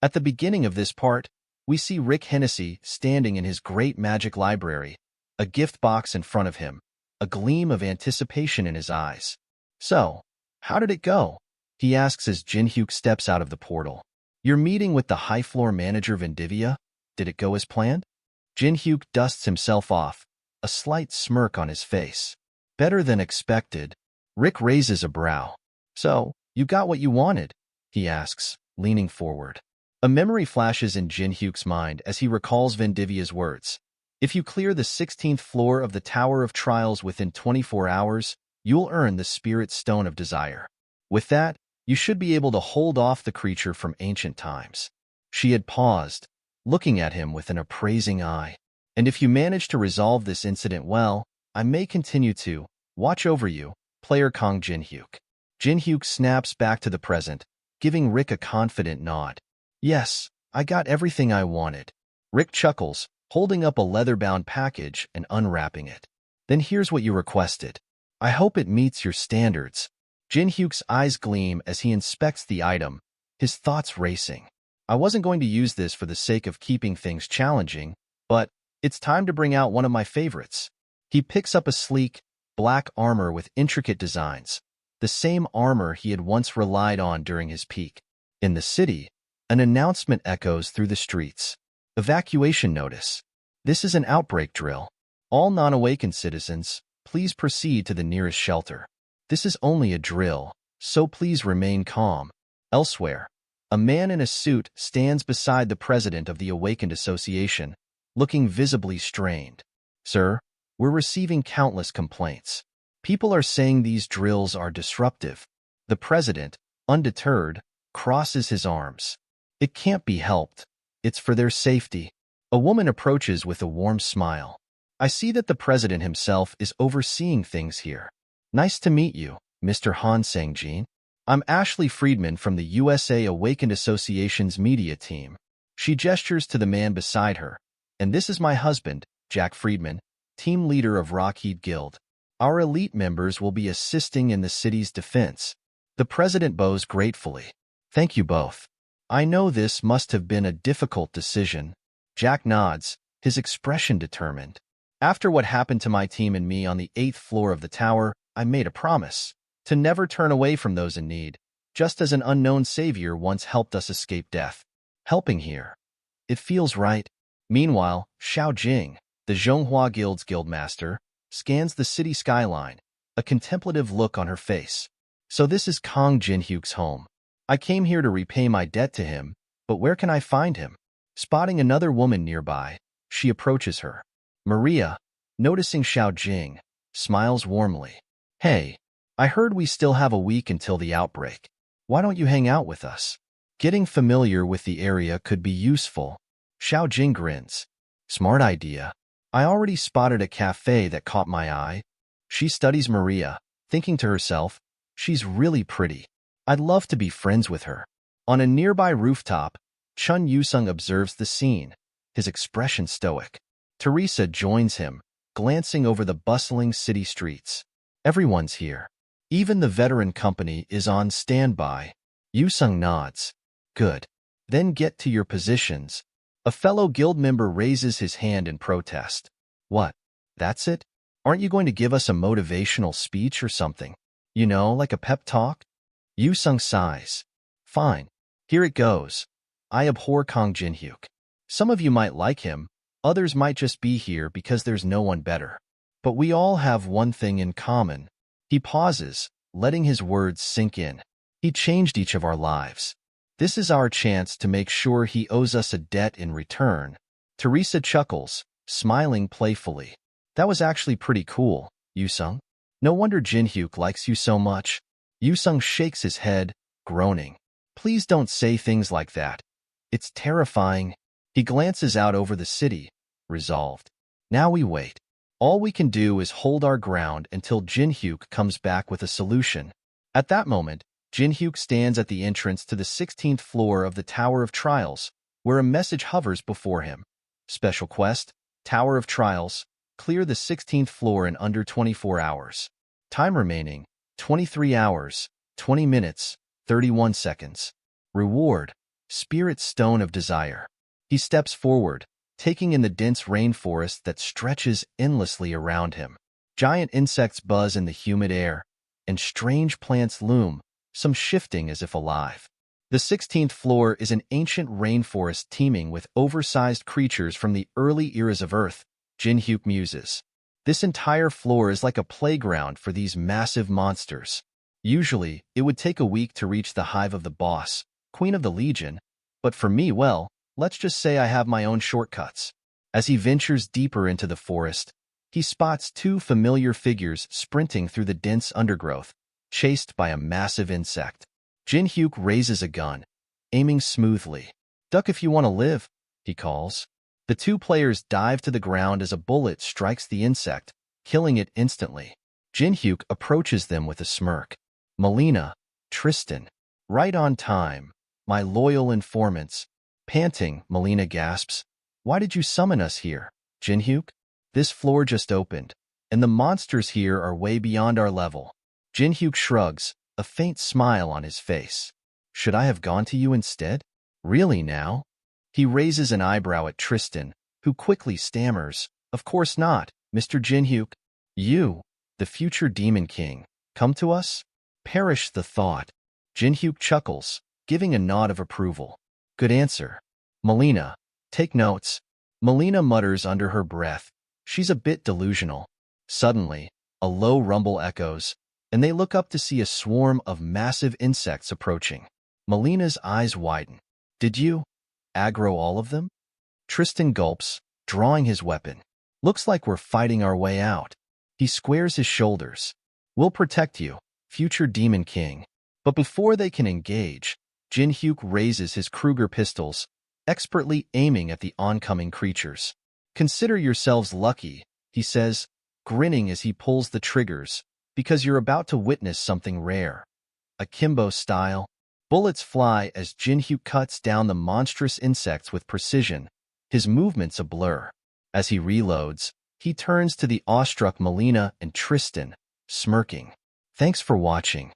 At the beginning of this part, we see Rick Hennessy standing in his great magic library, a gift box in front of him, a gleam of anticipation in his eyes. "So, how did it go?" he asks as Jin-hyuk steps out of the portal. "Your meeting with the high-floor manager Vendivia, did it go as planned?" Jin-hyuk dusts himself off, a slight smirk on his face. "Better than expected." Rick raises a brow. "So, you got what you wanted?" he asks, leaning forward. A memory flashes in Jin-hyuk's mind as he recalls Vendivia's words. "If you clear the 16th floor of the Tower of Trials within 24 hours, you'll earn the Spirit Stone of Desire. With that, you should be able to hold off the creature from ancient times." She had paused, looking at him with an appraising eye. "And if you manage to resolve this incident well, I may continue to watch over you, player Kong Jin-hyuk." Jin-hyuk snaps back to the present, giving Rick a confident nod. "Yes, I got everything I wanted." Rick chuckles, holding up a leather-bound package and unwrapping it. "Then here's what you requested. I hope it meets your standards." Jin-hyuk's eyes gleam as he inspects the item, his thoughts racing. "I wasn't going to use this for the sake of keeping things challenging, but it's time to bring out one of my favorites." He picks up a sleek, black armor with intricate designs, the same armor he had once relied on during his peak. In the city, an announcement echoes through the streets. "Evacuation notice. This is an outbreak drill. All non-awakened citizens, please proceed to the nearest shelter. This is only a drill, so please remain calm." Elsewhere, a man in a suit stands beside the president of the Awakened Association, looking visibly strained. "Sir, we're receiving countless complaints. People are saying these drills are disruptive." The president, undeterred, crosses his arms. "It can't be helped. It's for their safety." A woman approaches with a warm smile. "I see that the president himself is overseeing things here. Nice to meet you, Mr. Han Sang-jin. I'm Ashley Friedman from the USA Awakened Association's media team." She gestures to the man beside her. "And this is my husband, Jack Friedman, team leader of Rockheed Guild. Our elite members will be assisting in the city's defense." The president bows gratefully. "Thank you both. I know this must have been a difficult decision." Jack nods, his expression determined. "After what happened to my team and me on the 8th floor of the tower, I made a promise to never turn away from those in need, just as an unknown savior once helped us escape death. Helping here. It feels right." Meanwhile, Xiao Jing, the Zhonghua Guild's guildmaster, scans the city skyline, a contemplative look on her face. "So this is Kong Jin-hyuk's home. I came here to repay my debt to him, but where can I find him?" Spotting another woman nearby, she approaches her. Maria, noticing Xiao Jing, smiles warmly. "Hey, I heard we still have a week until the outbreak. Why don't you hang out with us? Getting familiar with the area could be useful." Xiao Jing grins. "Smart idea. I already spotted a cafe that caught my eye." She studies Maria, thinking to herself, "She's really pretty. I'd love to be friends with her." On a nearby rooftop, Chun Yusung observes the scene, his expression stoic. Teresa joins him, glancing over the bustling city streets. Everyone's here. Even the veteran company is on standby. Yusung nods. "Good. Then get to your positions." A fellow guild member raises his hand in protest. "What? That's it? Aren't you going to give us a motivational speech or something? You know, like a pep talk?" Yusung sighs. "Fine. Here it goes. I abhor Kong Jin-hyuk. Some of you might like him, others might just be here because there's no one better. But we all have one thing in common." He pauses, letting his words sink in. "He changed each of our lives. This is our chance to make sure he owes us a debt in return." Teresa chuckles, smiling playfully. "That was actually pretty cool, Yusung. No wonder Jin-hyuk likes you so much." Yusung shakes his head, groaning. "Please don't say things like that. It's terrifying." He glances out over the city, resolved. "Now we wait. All we can do is hold our ground until Jin-hyuk comes back with a solution." At that moment, Jin-hyuk stands at the entrance to the 16th floor of the Tower of Trials, where a message hovers before him. Special quest, Tower of Trials, clear the 16th floor in under 24 hours. Time remaining, 23 hours, 20 minutes, 31 seconds. Reward, Spirit Stone of Desire. He steps forward, taking in the dense rainforest that stretches endlessly around him. Giant insects buzz in the humid air, and strange plants loom, some shifting as if alive. The 16th floor is an ancient rainforest teeming with oversized creatures from the early eras of Earth, Jinhyuk muses. This entire floor is like a playground for these massive monsters. Usually, it would take a week to reach the hive of the boss, Queen of the Legion, but for me, well, let's just say I have my own shortcuts. As he ventures deeper into the forest, he spots two familiar figures sprinting through the dense undergrowth, chased by a massive insect. Jinhyuk raises a gun, aiming smoothly. "Duck if you want to live," he calls. The two players dive to the ground as a bullet strikes the insect, killing it instantly. Jinhyuk approaches them with a smirk. "Melina, Tristan, right on time, my loyal informants." Panting, Melina gasps, "Why did you summon us here, Jinhyuk? This floor just opened, and the monsters here are way beyond our level." Jinhyuk shrugs, a faint smile on his face. "Should I have gone to you instead? Really now?" He raises an eyebrow at Tristan, who quickly stammers, "Of course not, Mr. Jinhyuk. You, the future Demon King, come to us? Perish the thought." Jinhyuk chuckles, giving a nod of approval. "Good answer. Melina, take notes." Melina mutters under her breath. She's a bit delusional. Suddenly, a low rumble echoes, and they look up to see a swarm of massive insects approaching. Melina's eyes widen. "Did you aggro all of them?" Tristan gulps, drawing his weapon. "Looks like we're fighting our way out." He squares his shoulders. "We'll protect you, future Demon King." But before they can engage, Jinhyuk raises his Kruger pistols, expertly aiming at the oncoming creatures. "Consider yourselves lucky," he says, grinning as he pulls the triggers, "because you're about to witness something rare." Akimbo style. Bullets fly as Jinhyuk cuts down the monstrous insects with precision, his movements a blur. As he reloads, he turns to the awestruck Melina and Tristan, smirking. "Thanks for watching.